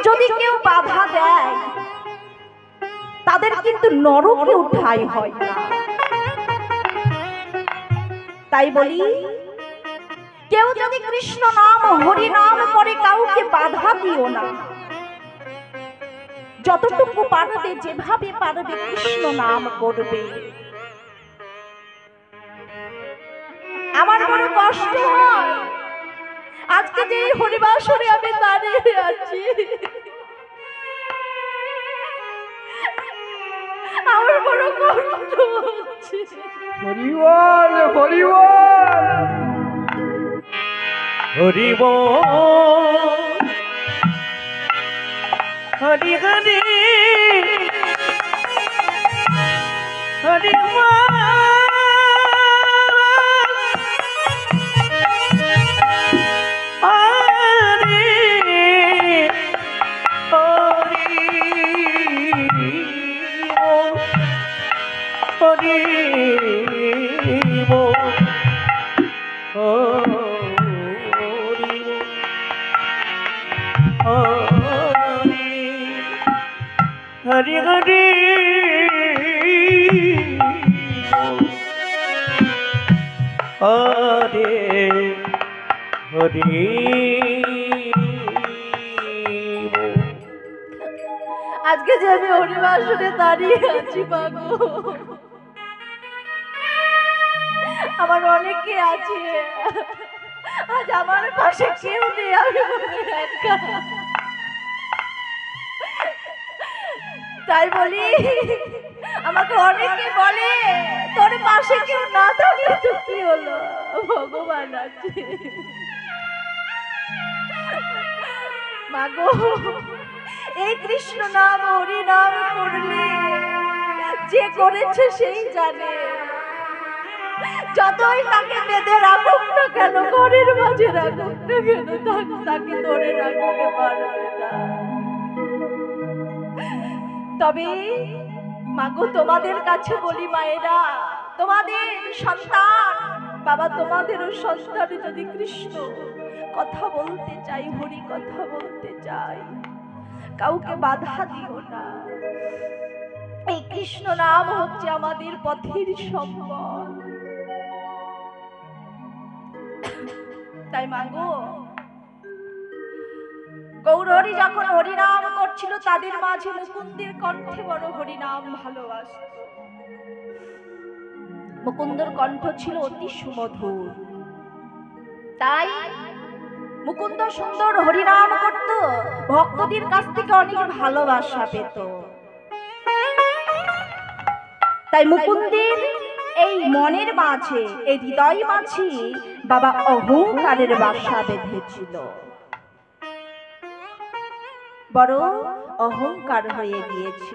যদি কেউ বাধা দেয় তাদের কিন্তু নরকে ঠাঁই হয় না। তাই বলি, কেউ যদি কৃষ্ণ নাম হরি নাম করে কাউকে বাধা দিও না। যতটুকু পারবে, যেভাবে পারবে কৃষ্ণ নাম করবে। আমার বড় কষ্ট হয়, আজকে যে হরিবাসরে আমি দাঁড়িয়ে আছি, আমার বড় কষ্ট হচ্ছে। হরিবল হরিবল হরিবল হরি হরি হরি হরি হরি হরে হরি। আজকে যে আমি হরিবাসরে দাঁড়িয়ে আছি বাবু, আমার অনেকে আছে, আজ আমার পাশে কেউ নেই, আমি একা। তাই বলি, আমাকে অনেকে বলে তোর পাশে কেউ না থাকলে তো কি হলো, ভগবান আছে। মাগো, এই কৃষ্ণ নাম হরি নাম করলে যে করেছে সেই জানে। যতই তাকে বেঁধে রাখুক না কেন, ঘরের মাঝে রাখুক না কেন, তাকে ধরে রাখতে পারবে না। তবে মাগো, তোমাদের কাছে বলি মায়েরা, তোমাদের সন্তান বাবা, তোমাদেরও সন্তান যদি কৃষ্ণ কথা বলতে চাই, হরি কথা বলতে চাই, কাউকে বাধা দিও না। এই কৃষ্ণ নাম হচ্ছে আমাদের পথের সম্বল। তাই মাগো, গৌরহরি যখন হরিনাম করছিল, তাদের মাঝে মুকুন্দের কণ্ঠে বড় হরিনাম ভালোবাসত। মুকুন্দর কণ্ঠ ছিল অতি সুমধুর, তাই মুকুন্দ সুন্দর হরিনাম করত, ভক্তদের কাছ থেকে অনেক ভালোবাসা পেত। তাই মুকুন্দের এই মনের মাঝে, এই হৃদয় মাঝে বাবা অহংকারের বাসা বেঁধেছিল। বড় অহংকার হয়ে গিয়েছিল।